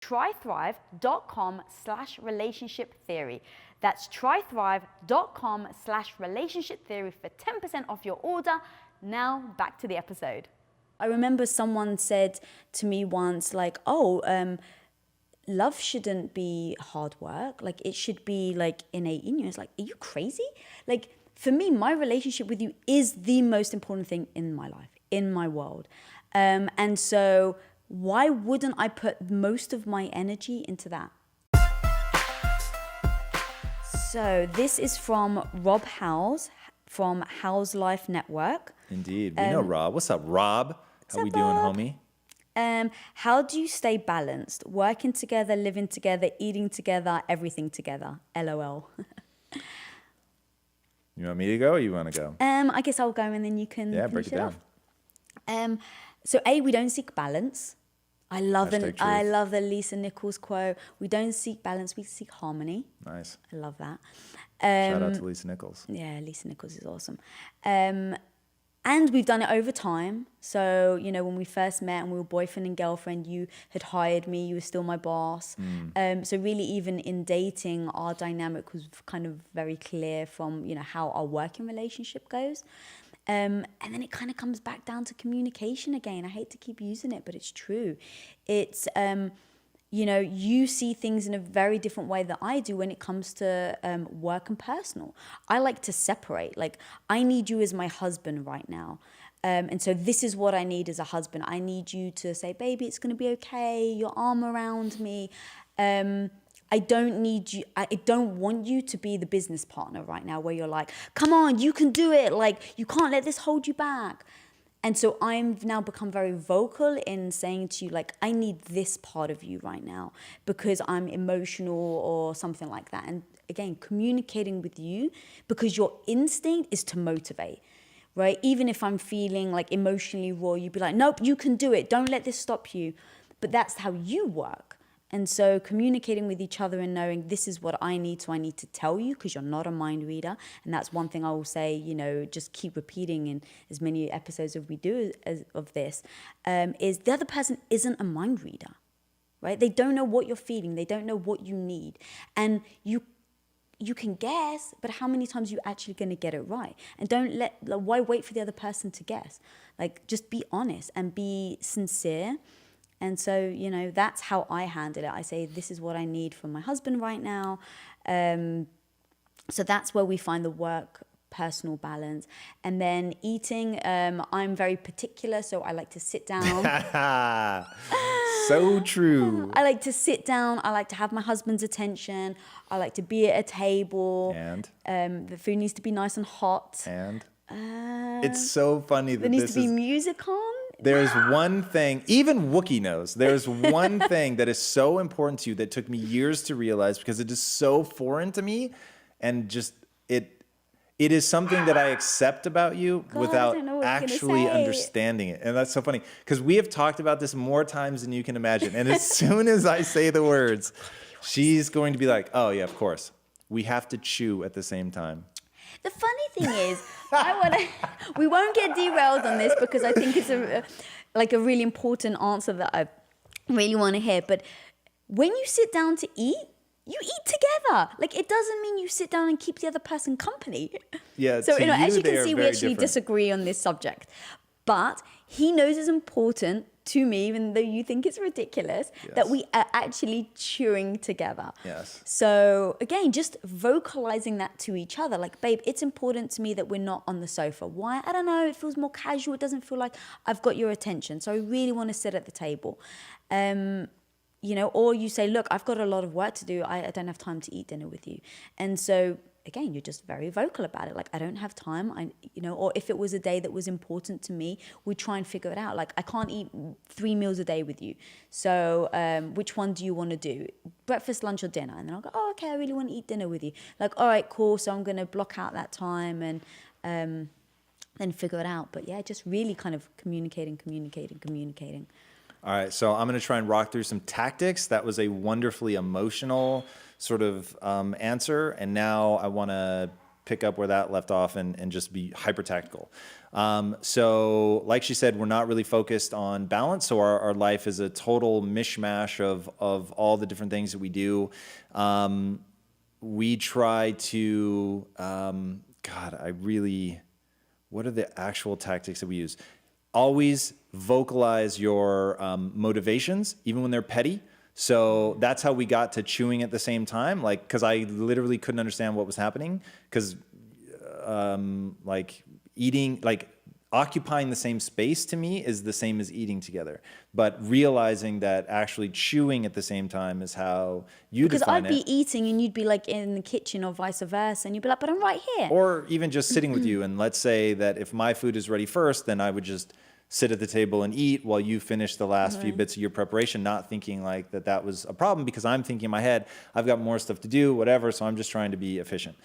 trythrive.com/relationship theory. That's trythrive.com/relationship theory for 10% off your order. Now back to the episode. I remember someone said to me once, like, love shouldn't be hard work. Like, it should be like innate in you. It's like, are you crazy? Like, for me, my relationship with you is the most important thing in my life, in my world. And so why wouldn't I put most of my energy into that? So this is from Rob Howes from Howes Life Network. Indeed. We know Rob. What's up, Rob? How we doing, homie? How do you stay balanced? Working together, living together, eating together, everything together. LOL. You want me to go or you want to go? I guess I'll go and then you can break it down. So we don't seek balance. I love the Lisa Nichols quote. We don't seek balance, we seek harmony. Nice. I love that. Shout out to Lisa Nichols. Yeah, Lisa Nichols is awesome. And we've done it over time. So, you know, when we first met and we were boyfriend and girlfriend, you had hired me, you were still my boss. So really even in dating, our dynamic was kind of very clear from, you know, how our working relationship goes. And then it kind of comes back down to communication again. I hate to keep using it, but it's true. It's, you know, you see things in a very different way than I do when it comes to work and personal. I like to separate. Like, I need you as my husband right now. And so this is what I need as a husband. I need you to say, baby, it's going to be okay. Your arm around me. I don't need you. I don't want you to be the business partner right now where you're like, come on, you can do it. Like, you can't let this hold you back. And so I've now become very vocal in saying to you, like, I need this part of you right now because I'm emotional or something like that. And again, communicating with you because your instinct is to motivate, right? Even if I'm feeling like emotionally raw, you'd be like, nope, you can do it. Don't let this stop you. But that's how you work. And so communicating with each other and knowing this is what I need, so I need to tell you because you're not a mind reader. And that's one thing I will say, you know, just keep repeating in as many episodes as we do of this, is the other person isn't a mind reader, right? They don't know what you're feeling. They don't know what you need. And you can guess, but how many times are you actually going to get it right? And why wait for the other person to guess? Like, just be honest and be sincere. And so, you know, that's how I handle it. I say, this is what I need from my husband right now. So that's where we find the work personal balance. And then eating, I'm very particular, so I like to sit down. So true. I like to sit down. I like to have my husband's attention. I like to be at a table. And? The food needs to be nice and hot. And? It's so funny that there needs to be music on. There's one thing, even Wookiee knows, there's one thing that is so important to you that took me years to realize because it is so foreign to me and just it is something that I accept about you without actually understanding it. And that's so funny because we have talked about this more times than you can imagine. And as soon as I say the words, she's going to be like, oh yeah, of course. We have to chew at the same time. The funny thing is, we won't get derailed on this because I think it's a really important answer that I really want to hear. But when you sit down to eat, you eat together. Like, it doesn't mean you sit down and keep the other person company. Yeah. So, you know, as you can see, we actually disagree on this subject. But he knows it's important to me, even though you think it's ridiculous, that we are actually chewing together. Yes. So again, just vocalizing that to each other. Like, babe, it's important to me that we're not on the sofa. Why? I don't know. It feels more casual. It doesn't feel like I've got your attention. So I really want to sit at the table. You know, or you say, look, I've got a lot of work to do. I don't have time to eat dinner with you. And so again, you're just very vocal about it. Like, I don't have time. Or if it was a day that was important to me, we try and figure it out. Like, I can't eat 3 meals a day with you. So which one do you want to do? Breakfast, lunch, or dinner? And then I'll go, oh, okay, I really want to eat dinner with you. Like, all right, cool. So I'm going to block out that time and then figure it out. But yeah, just really kind of communicating. All right, so I'm going to try and rock through some tactics. That was a wonderfully emotional sort of answer. And now I want to pick up where that left off and just be hyper tactical. So like she said, we're not really focused on balance. So our life is a total mishmash of all the different things that we do. We try to, what are the actual tactics that we use? Always vocalize your motivations, even when they're petty. So that's how we got to chewing at the same time. Like, cause I literally couldn't understand what was happening. Cause like eating, like occupying the same space to me is the same as eating together. But realizing that actually chewing at the same time is how you define it. Because I'd be eating and you'd be like in the kitchen or vice versa. And you'd be like, but I'm right here. Or even just sitting with you. And let's say that if my food is ready first, then I would just sit at the table and eat while you finish the last few bits of your preparation, not thinking like that was a problem, because I'm thinking in my head, I've got more stuff to do, whatever. So I'm just trying to be efficient.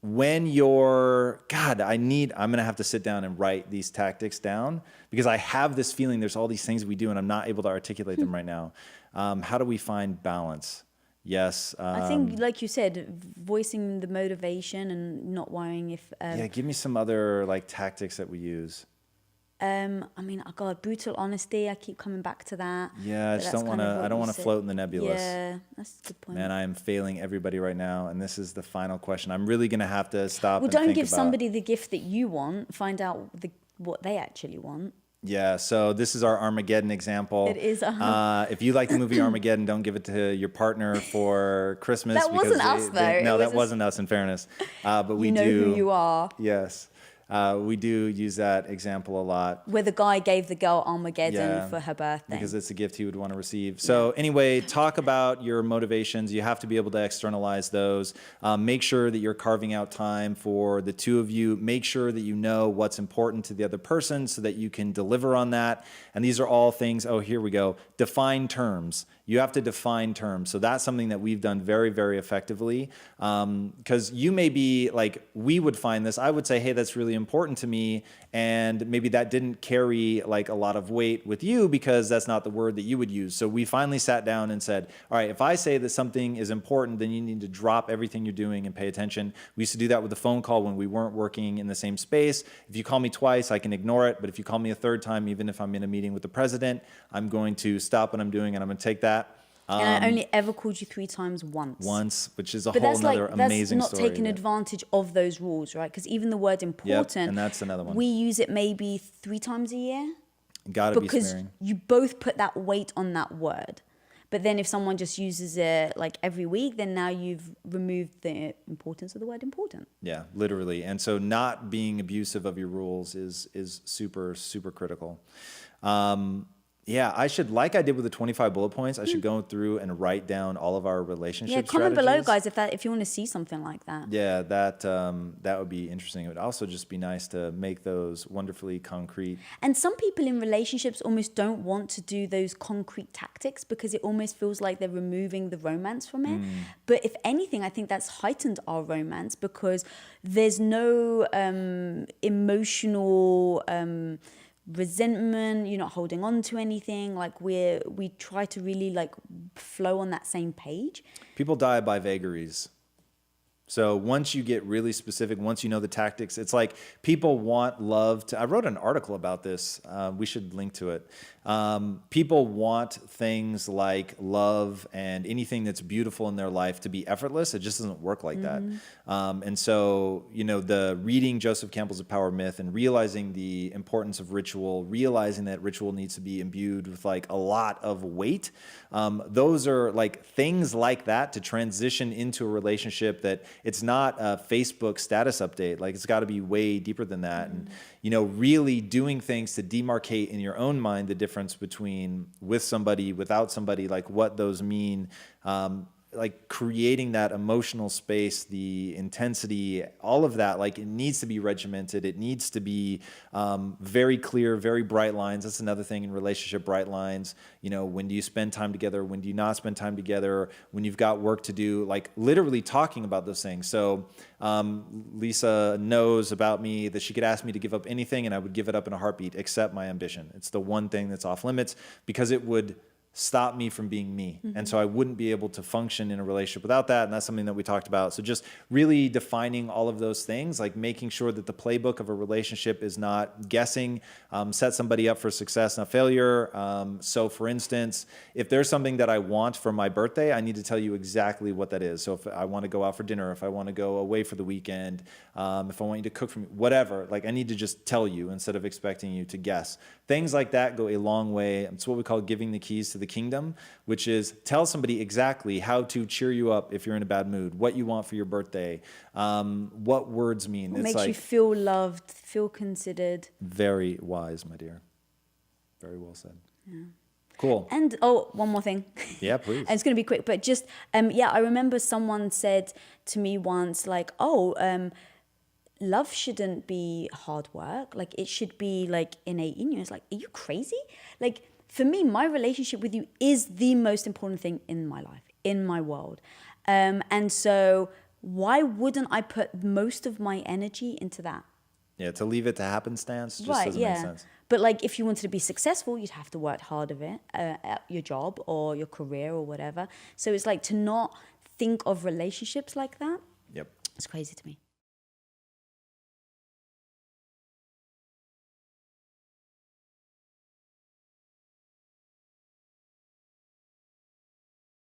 When you're, I'm going to have to sit down and write these tactics down, because I have this feeling there's all these things we do and I'm not able to articulate them right now. How do we find balance? Yes. I think, like you said, voicing the motivation and not worrying if... yeah, give me some other like tactics that we use. Brutal honesty. I keep coming back to that. Yeah, I just don't want to. I don't want to float in the nebulous. Yeah, that's a good point. Man, I am failing everybody right now, and this is the final question. I'm really gonna have to stop. Well, don't give somebody the gift that you want. Find out what they actually want. Yeah, so this is our Armageddon example. It is. If you like the movie Armageddon, don't give it to your partner for Christmas. That wasn't us, though. No, that wasn't us, in fairness. But we do. You know who you are. Yes. We do use that example a lot. Where the guy gave the girl Armageddon for her birthday. Because it's a gift he would want to receive. So anyway, talk about your motivations. You have to be able to externalize those. Make sure that you're carving out time for the two of you. Make sure that you know what's important to the other person so that you can deliver on that. And these are all things, here we go. Define terms. You have to define terms. So that's something that we've done very, very effectively. Because you may be like, we would find this. I would say, hey, that's really important to me. And maybe that didn't carry like a lot of weight with you because that's not the word that you would use. So we finally sat down and said, all right, if I say that something is important, then you need to drop everything you're doing and pay attention. We used to do that with a phone call when we weren't working in the same space. If you call me twice, I can ignore it. But if you call me a third time, even if I'm in a meeting with the president, I'm going to stop what I'm doing and I'm going to take that. And I only ever called you 3 times once. Once, which is a whole nother amazing story. That's not taking advantage of those rules, right? Because even the word important, and that's another one. We use it maybe 3 times a year. Gotta be because sparing. you both put that weight on that word. But then if someone just uses it like every week, then now you've removed the importance of the word important. Yeah, literally. And so not being abusive of your rules is super, super critical. Yeah, I should, like I did with the 25 bullet points, I should go through and write down all of our relationship comment strategies. below, guys, if you want to see something like that. Yeah, that would be interesting. It would also just be nice to make those wonderfully concrete. And some people in relationships almost don't want to do those concrete tactics because it almost feels like they're removing the romance from it. But if anything, I think that's heightened our romance because there's no emotional... resentment, you're not holding on to anything. Like we try to really like flow on that same page. People die by vagaries. So once you get really specific, once you know the tactics, it's like people want love to, I wrote an article about this. We should link to it. People want things like love and anything that's beautiful in their life to be effortless. It just doesn't work like that. And so, the reading Joseph Campbell's The Power of Myth and realizing the importance of ritual, realizing that ritual needs to be imbued with like a lot of weight. Those are like things like that to transition into a relationship that it's not a Facebook status update. Like it's got to be way deeper than that. And, really doing things to demarcate in your own mind the difference between with somebody, without somebody, like what those mean. Like creating that emotional space, the intensity, all of that, like it needs to be regimented. It needs to be very clear, very bright lines. That's another thing in relationship, bright lines. When do you spend time together? When do you not spend time together? When you've got work to do, like literally talking about those things. So Lisa knows about me that she could ask me to give up anything and I would give it up in a heartbeat except my ambition. It's the one thing that's off limits because it would stop me from being me. And so I wouldn't be able to function in a relationship without that. And that's something that we talked about. So just really defining all of those things, like making sure that the playbook of a relationship is not guessing, set somebody up for success, not failure. So for instance, if there's something that I want for my birthday, I need to tell you exactly what that is. So if I want to go out for dinner, if I want to go away for the weekend, if I want you to cook for me, whatever, like I need to just tell you instead of expecting you to guess. Things like that go a long way. It's what we call giving the keys to the kingdom, which is tell somebody exactly how to cheer you up if you're in a bad mood, what you want for your birthday, what words mean. What makes you feel loved, feel considered. Very wise, my dear. Very well said. Yeah. Cool. And one more thing. Yeah, please. And it's going to be quick, but just I remember someone said to me once, like, love shouldn't be hard work. Like, it should be like innate in you. It's like, are you crazy? Like, for me, my relationship with you is the most important thing in my life, in my world. And so why wouldn't I put most of my energy into that? Yeah, to leave it to happenstance just doesn't make sense. But like, if you wanted to be successful, you'd have to work hard of it at your job or your career or whatever. So it's like to not think of relationships like that. Yep. It's crazy to me.